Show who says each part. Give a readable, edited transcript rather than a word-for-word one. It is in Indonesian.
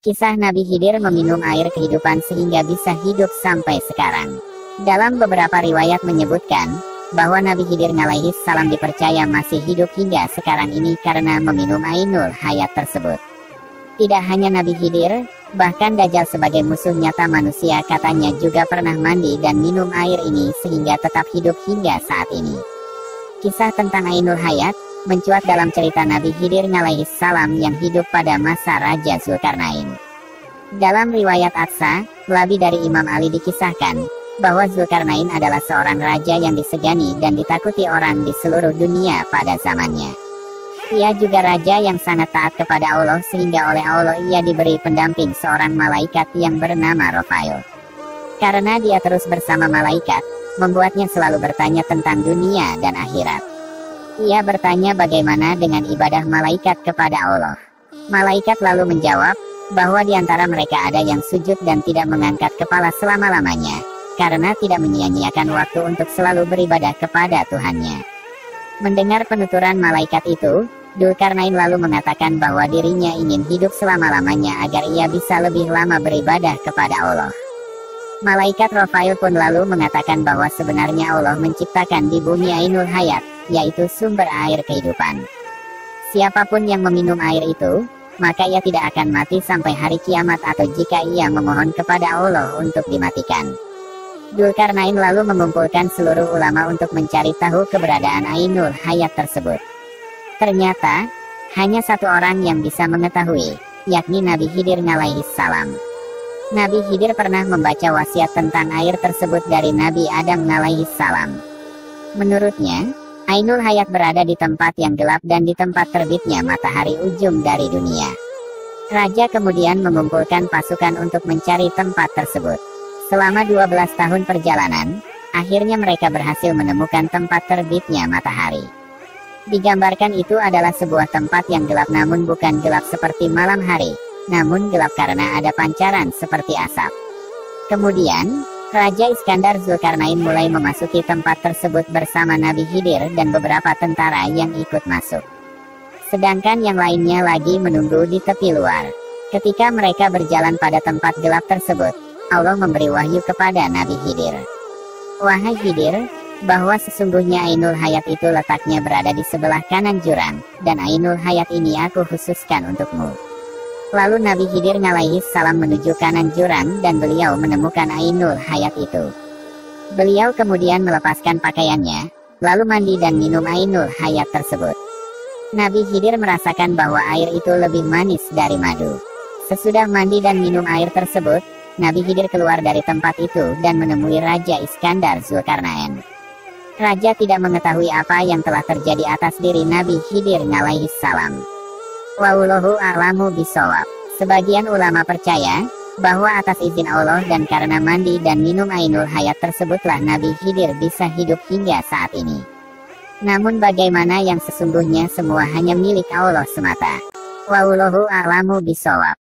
Speaker 1: Kisah Nabi Khidir meminum air kehidupan sehingga bisa hidup sampai sekarang. Dalam beberapa riwayat menyebutkan bahwa Nabi Khidir alaihi salam dipercaya masih hidup hingga sekarang ini karena meminum Ainul Hayat tersebut. Tidak hanya Nabi Khidir, bahkan Dajjal sebagai musuh nyata manusia katanya juga pernah mandi dan minum air ini sehingga tetap hidup hingga saat ini. Kisah tentang Ainul Hayat mencuat dalam cerita Nabi Khidir alaihi salam yang hidup pada masa Raja Zulkarnain. Dalam riwayat Aqsa, Labi dari Imam Ali dikisahkan bahwa Zulkarnain adalah seorang raja yang disegani dan ditakuti orang di seluruh dunia pada zamannya. Ia juga raja yang sangat taat kepada Allah sehingga oleh Allah ia diberi pendamping seorang malaikat yang bernama Rafail. Karena dia terus bersama malaikat, membuatnya selalu bertanya tentang dunia dan akhirat. Ia bertanya bagaimana dengan ibadah malaikat kepada Allah. Malaikat lalu menjawab bahwa di antara mereka ada yang sujud dan tidak mengangkat kepala selama-lamanya, karena tidak menyia-nyiakan waktu untuk selalu beribadah kepada Tuhannya. Mendengar penuturan malaikat itu, Dzulkarnain lalu mengatakan bahwa dirinya ingin hidup selama-lamanya agar ia bisa lebih lama beribadah kepada Allah. Malaikat Rafail pun lalu mengatakan bahwa sebenarnya Allah menciptakan di bumi Ainul Hayat, yaitu sumber air kehidupan. Siapapun yang meminum air itu, maka ia tidak akan mati sampai hari kiamat atau jika ia memohon kepada Allah untuk dimatikan. Dzulkarnain lalu mengumpulkan seluruh ulama untuk mencari tahu keberadaan Ainul Hayat tersebut. Ternyata, hanya satu orang yang bisa mengetahui, yakni Nabi Khidir alaihi salam. Nabi Khidir pernah membaca wasiat tentang air tersebut dari Nabi Adam alaihi salam. Menurutnya, Ainul Hayat berada di tempat yang gelap dan di tempat terbitnya matahari ujung dari dunia. Raja kemudian mengumpulkan pasukan untuk mencari tempat tersebut. Selama 12 tahun perjalanan, akhirnya mereka berhasil menemukan tempat terbitnya matahari. Digambarkan itu adalah sebuah tempat yang gelap namun bukan gelap seperti malam hari, namun gelap karena ada pancaran seperti asap. Kemudian, Raja Iskandar Zulkarnain mulai memasuki tempat tersebut bersama Nabi Khidir dan beberapa tentara yang ikut masuk. Sedangkan yang lainnya lagi menunggu di tepi luar. Ketika mereka berjalan pada tempat gelap tersebut, Allah memberi wahyu kepada Nabi Khidir. Wahai Khidir, bahwa sesungguhnya Ainul Hayat itu letaknya berada di sebelah kanan jurang, dan Ainul Hayat ini aku khususkan untukmu. Lalu Nabi Khidir alaihi salam menuju kanan jurang dan beliau menemukan Ainul Hayat itu. Beliau kemudian melepaskan pakaiannya, lalu mandi dan minum Ainul Hayat tersebut. Nabi Khidir merasakan bahwa air itu lebih manis dari madu. Sesudah mandi dan minum air tersebut, Nabi Khidir keluar dari tempat itu dan menemui Raja Iskandar Zulkarnain. Raja tidak mengetahui apa yang telah terjadi atas diri Nabi Khidir alaihi salam. Wallahu a'lamu bishawab. Sebagian ulama percaya bahwa atas izin Allah dan karena mandi dan minum Ainul Hayat tersebutlah Nabi Khidir bisa hidup hingga saat ini. Namun bagaimana yang sesungguhnya semua hanya milik Allah semata. Wallahu a'lamu bishawab.